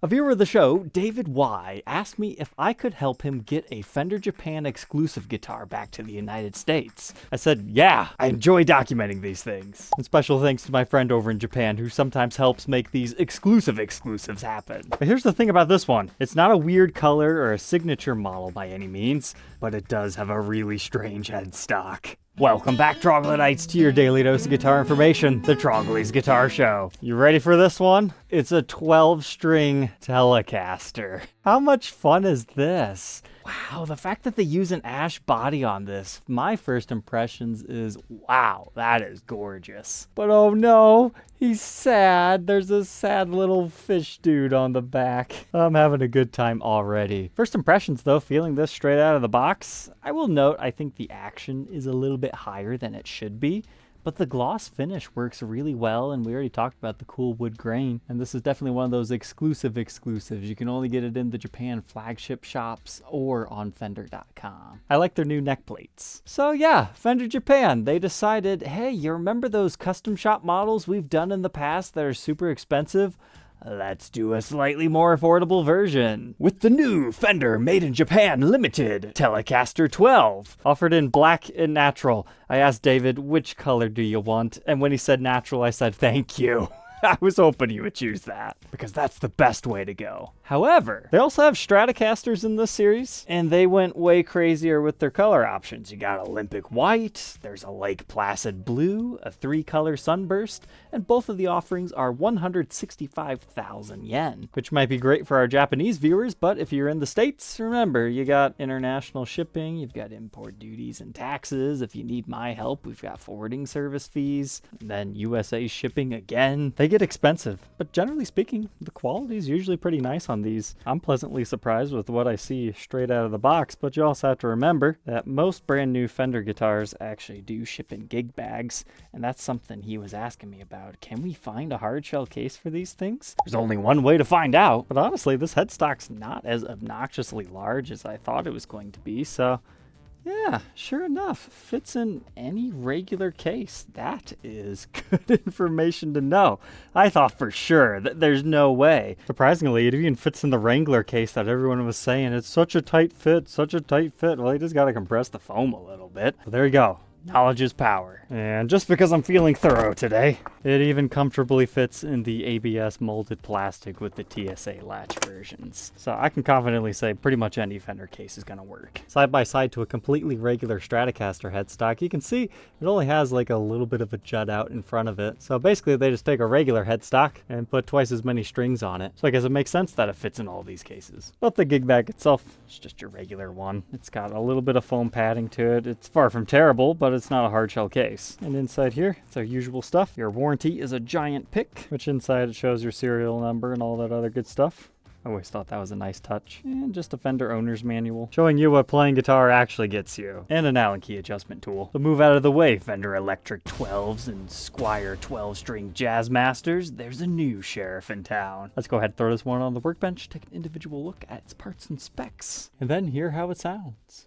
A viewer of the show, David Y, asked me if I could help him get a Fender Japan exclusive guitar back to the United States. I said, yeah, I enjoy documenting these things. And special thanks to my friend over in Japan who sometimes helps make these exclusives happen. But here's the thing about this one. It's not a weird color or a signature model by any means, but it does have a really strange headstock. Welcome back, Troglodytes, to your daily dose of guitar information, the Trogly's Guitar Show. You ready for this one? It's a 12-string Telecaster. How much fun is this? Wow, the fact that they use an ash body on this, my first impressions is, wow, that is gorgeous. But oh no, he's sad. There's a sad little fish dude on the back. I'm having a good time already. First impressions though, feeling this straight out of the box, I will note I think the action is a little bit higher than it should be. But the gloss finish works really well, and we already talked about the cool wood grain. And this is definitely one of those exclusives. You can only get it in the Japan flagship shops or on Fender.com. I like their new neck plates. So yeah, Fender Japan, they decided, hey, you remember those custom shop models we've done in the past that are super expensive? Let's do a slightly more affordable version with the new Fender Made in Japan Limited Telecaster XII. Offered in black and natural. I asked David, which color do you want? And when he said natural, I said, thank you. I was hoping you would choose that, because that's the best way to go. However, they also have Stratocasters in this series, and they went way crazier with their color options. You got Olympic White, there's a Lake Placid Blue, a 3-color Sunburst, and both of the offerings are 165,000 yen, which might be great for our Japanese viewers, but if you're in the States, remember, you got international shipping, you've got import duties and taxes. If you need my help, we've got forwarding service fees, and then USA shipping again. They get expensive, but generally speaking, the quality is usually pretty nice on these. I'm pleasantly surprised with what I see straight out of the box, but you also have to remember that most brand new Fender guitars actually do ship in gig bags, and that's something he was asking me about. Can we find a hard shell case for these things? There's only one way to find out, but honestly, this headstock's not as obnoxiously large as I thought it was going to be, so yeah, sure enough, fits in any regular case. That is good information to know. I thought for sure that there's no way. Surprisingly, it even fits in the Wrangler case that everyone was saying. It's such a tight fit, such a tight fit. Well, you just got to compress the foam a little bit. But there you go. Knowledge is power. And just because I'm feeling thorough today, it even comfortably fits in the ABS molded plastic with the TSA latch versions. So I can confidently say pretty much any Fender case is going to work. Side by side to a completely regular Stratocaster headstock, you can see it only has like a little bit of a jut out in front of it. So basically they just take a regular headstock and put twice as many strings on it. So I guess it makes sense that it fits in all these cases. But the gig bag itself is just your regular one. It's got a little bit of foam padding to it. It's far from terrible, but it's not a hard shell case. And inside here, it's our usual stuff. Your warranty is a giant pick, which inside it shows your serial number and all that other good stuff. I always thought that was a nice touch. And just a Fender owner's manual, showing you what playing guitar actually gets you. And an Allen key adjustment tool. So move out of the way, Fender Electric 12s and Squier 12-string Jazzmasters. There's a new sheriff in town. Let's go ahead and throw this one on the workbench, take an individual look at its parts and specs, and then hear how it sounds.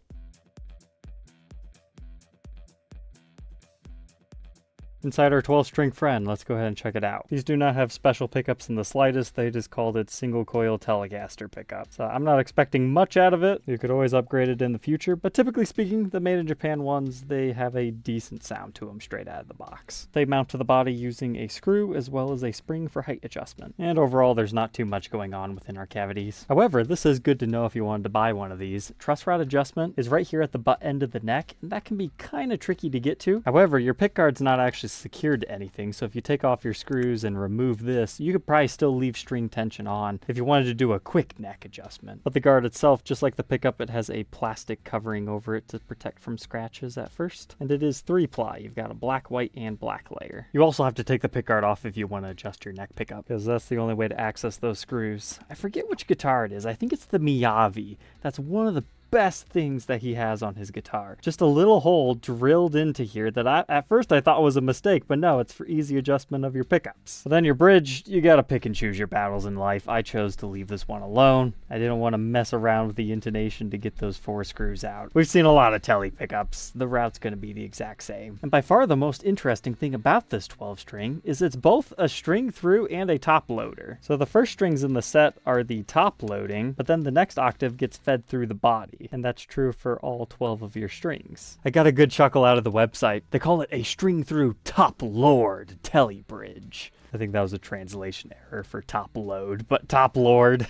Inside our 12-string friend, let's go ahead and check it out. These do not have special pickups in the slightest. They just called it single coil Telecaster pickup. So I'm not expecting much out of it. You could always upgrade it in the future, but typically speaking, the Made in Japan ones, they have a decent sound to them straight out of the box. They mount to the body using a screw as well as a spring for height adjustment. And overall, there's not too much going on within our cavities. However, this is good to know if you wanted to buy one of these. Truss rod adjustment is right here at the butt end of the neck, and that can be kind of tricky to get to. However, your pickguard's not actually secured to anything, so if you take off your screws and remove this, you could probably still leave string tension on if you wanted to do a quick neck adjustment. But the guard itself, just like the pickup, it has a plastic covering over it to protect from scratches at first, and it is 3-ply. You've got a black, white, and black layer. You also have to take the pickguard off if you want to adjust your neck pickup, because that's the only way to access those screws. I forget which guitar it is. I think it's the Miyavi. That's one of the best things that he has on his guitar. Just a little hole drilled into here that at first I thought was a mistake, but no, it's for easy adjustment of your pickups. But then your bridge, you gotta pick and choose your battles in life. I chose to leave this one alone. I didn't want to mess around with the intonation to get those 4 screws out. We've seen a lot of Tele pickups. The route's gonna be the exact same. And by far the most interesting thing about this 12 string is it's both a string through and a top loader. So the first strings in the set are the top loading, but then the next octave gets fed through the body. And that's true for all 12 of your strings. I got a good chuckle out of the website. They call it a string through top lord Tele bridge. I think that was a translation error for top load, but top lord.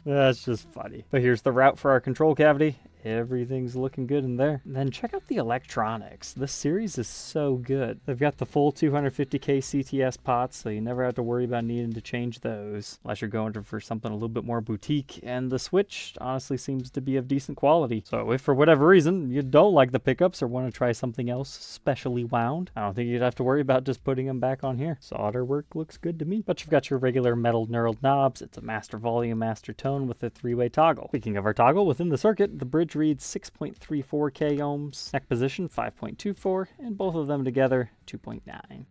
That's just funny. But here's the route for our control cavity. Everything's looking good in there. And then check out the electronics. This series is so good. They've got the full 250K CTS pots, so you never have to worry about needing to change those, unless you're going for something a little bit more boutique. And the switch honestly seems to be of decent quality. So if for whatever reason you don't like the pickups or want to try something else specially wound, I don't think you'd have to worry about just putting them back on here. Solder work looks good to me. But you've got your regular metal knurled knobs. It's a master volume, master tone with a 3-way toggle. Speaking of our toggle, within the circuit, the bridge reads 6.34K ohms, neck position 5.24, and both of them together 2.9.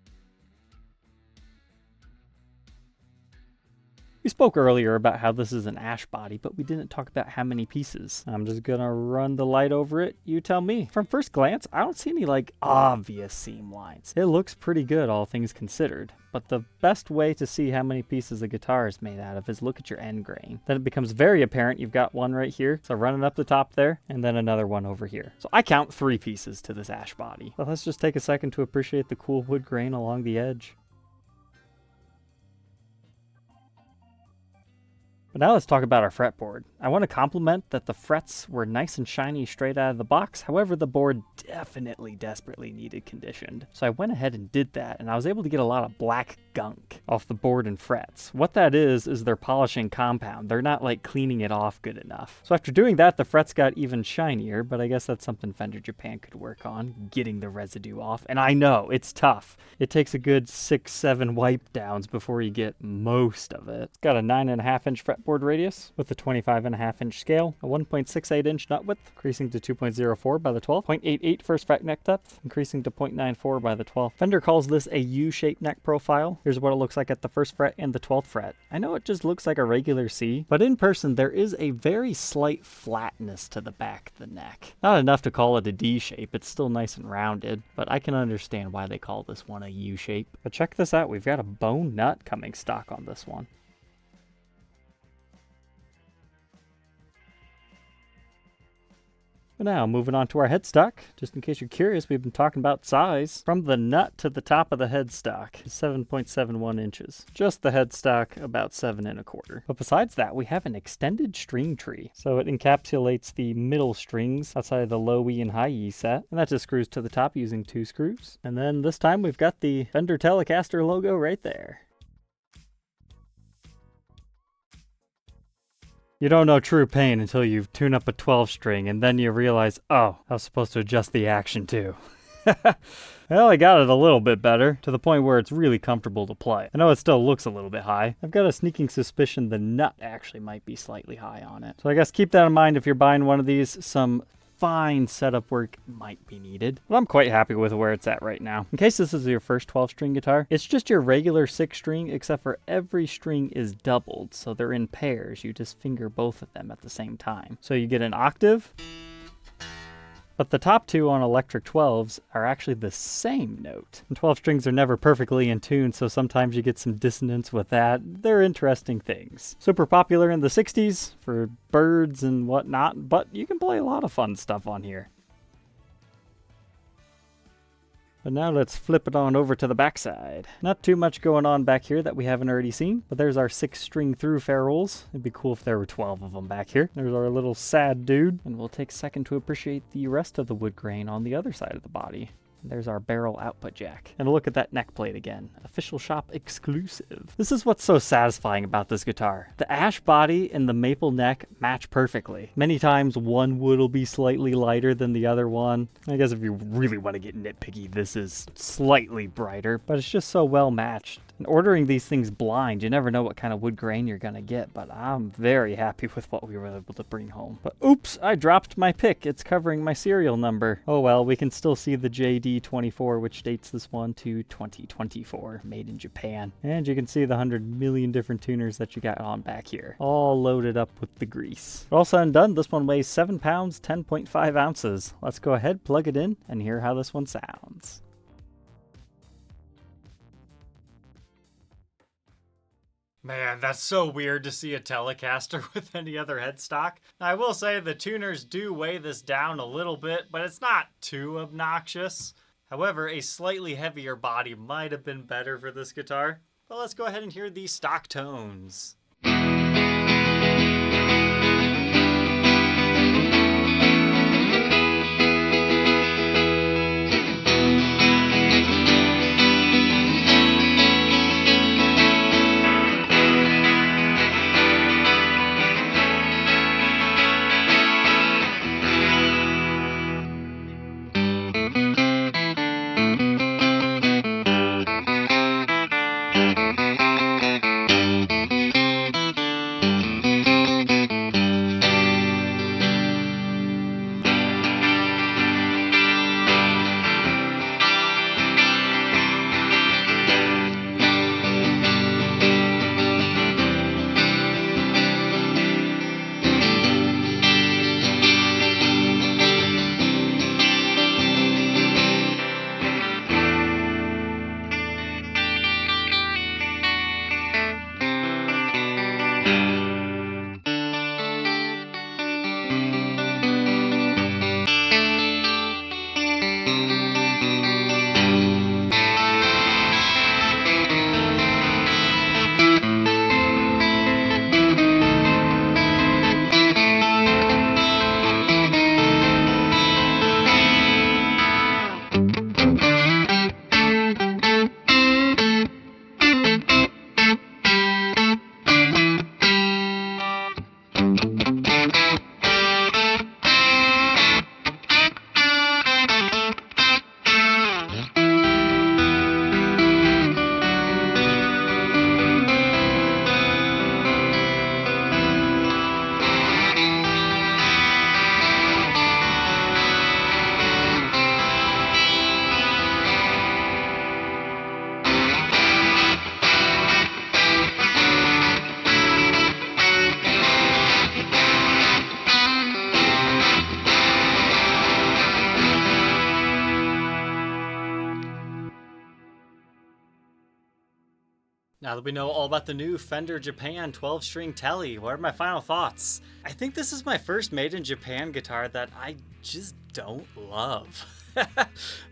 We spoke earlier about how this is an ash body, but we didn't talk about how many pieces. I'm just gonna run the light over it. You tell me. From first glance, I don't see any obvious seam lines. It looks pretty good, all things considered. But the best way to see how many pieces the guitar is made out of is look at your end grain. Then it becomes very apparent you've got one right here, so running up the top there, and then another one over here. So I count 3 pieces to this ash body. But let's just take a second to appreciate the cool wood grain along the edge. But now let's talk about our fretboard. I want to compliment that the frets were nice and shiny straight out of the box. However, the board definitely desperately needed conditioned. So I went ahead and did that, and I was able to get a lot of black gunk off the board and frets. What that is they're polishing compound. They're not cleaning it off good enough. So after doing that, the frets got even shinier, but I guess that's something Fender Japan could work on, getting the residue off. And I know, it's tough. It takes a good 6-7 wipe downs before you get most of it. It's got a 9.5-inch fretboard radius with a 25.5-inch scale, a 1.68-inch nut width, increasing to 2.04 by the 12th, 0.88 first fret neck depth, increasing to 0.94 by the 12th. Fender calls this a U-shaped neck profile. Here's what it looks like at the 1st fret and the 12th fret. I know it just looks like a regular C, but in person there is a very slight flatness to the back of the neck. Not enough to call it a D shape, it's still nice and rounded, but I can understand why they call this one a U shape. But check this out, we've got a bone nut coming stock on this one. Now, moving on to our headstock. Just in case you're curious, we've been talking about size. From the nut to the top of the headstock is 7.71 inches. Just the headstock, about 7.25. But besides that, we have an extended string tree. So it encapsulates the middle strings outside of the low E and high E set. And that just screws to the top using 2 screws. And then this time we've got the Fender Telecaster logo right there. You don't know true pain until you tune up a 12 string and then you realize, oh, I was supposed to adjust the action too. Well, I got it a little bit better, to the point where it's really comfortable to play. I know it still looks a little bit high. I've got a sneaking suspicion the nut actually might be slightly high on it. So I guess keep that in mind if you're buying one of these. Some fine setup work might be needed, but I'm quite happy with where it's at right now. In case this is your first 12-string guitar, it's just your regular 6-string, except for every string is doubled, so they're in pairs. You just finger both of them at the same time. So you get an octave, but the top 2 on electric 12s are actually the same note. And 12 strings are never perfectly in tune, so sometimes you get some dissonance with that. They're interesting things. Super popular in the 60s for birds and whatnot, but you can play a lot of fun stuff on here. But now let's flip it on over to the backside. Not too much going on back here that we haven't already seen, but there's our 6-string through ferrules. It'd be cool if there were 12 of them back here. There's our little sad dude, and we'll take a second to appreciate the rest of the wood grain on the other side of the body. There's our barrel output jack. And look at that neck plate again. Official shop exclusive. This is what's so satisfying about this guitar. The ash body and the maple neck match perfectly. Many times one wood will be slightly lighter than the other one. I guess if you really want to get nitpicky, this is slightly brighter, but it's just so well matched. And ordering these things blind, you never know what kind of wood grain you're gonna get, but I'm very happy with what we were able to bring home. But oops, I dropped my pick. It's covering my serial number. Oh well, we can still see the JD24, which dates this one to 2024, made in Japan. And you can see the 100 million different tuners that you got on back here, all loaded up with the grease. All said and done, this one weighs 7 pounds, 10.5 ounces. Let's go ahead, plug it in, and hear how this one sounds. Man, that's so weird to see a Telecaster with any other headstock. Now, I will say the tuners do weigh this down a little bit, but it's not too obnoxious. However, a slightly heavier body might have been better for this guitar. But let's go ahead and hear the stock tones. Now that we know all about the new Fender Japan 12-string Tele, what are my final thoughts? I think this is my first made in Japan guitar that I just don't love. I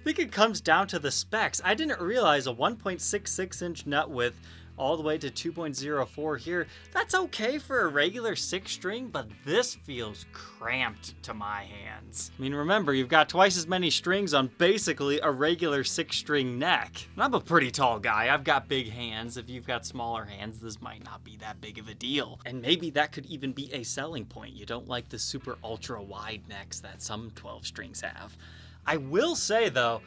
think it comes down to the specs. I didn't realize a 1.66 inch nut width all the way to 2.04 here. That's okay for a regular 6-string, but this feels cramped to my hands. I mean, remember, you've got twice as many strings on basically a regular 6-string neck. And I'm a pretty tall guy. I've got big hands. If you've got smaller hands, this might not be that big of a deal. And maybe that could even be a selling point. You don't like the super ultra wide necks that some 12 strings have. I will say though,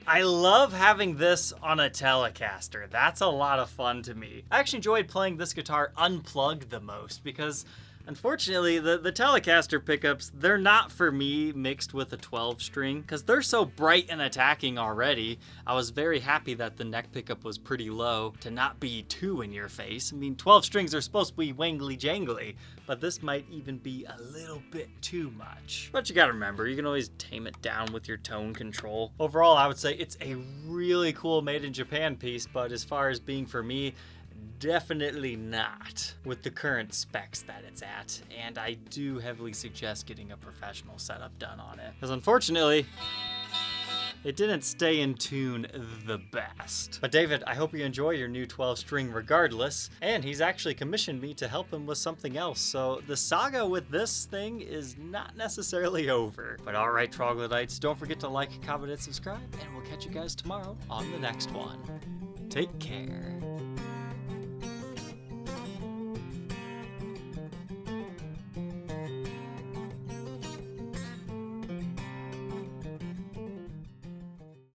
I love having this on a Telecaster. That's a lot of fun to me. I actually enjoyed playing this guitar unplugged the most because unfortunately the Telecaster pickups, they're not for me mixed with a 12-string because they're so bright and attacking already. I was very happy that the neck pickup was pretty low to not be too in your face. I mean, 12 strings are supposed to be wangly jangly, but this might even be a little bit too much. But you gotta remember, you can always tame it down with your tone control. Overall, I would say it's a really cool made in Japan piece, but as far as being for me, definitely not with the current specs that it's at. And I do heavily suggest getting a professional setup done on it, because unfortunately, it didn't stay in tune the best. But David, I hope you enjoy your new 12-string regardless. And he's actually commissioned me to help him with something else. So the saga with this thing is not necessarily over. But all right, troglodytes, don't forget to like, comment, and subscribe. And we'll catch you guys tomorrow on the next one. Take care.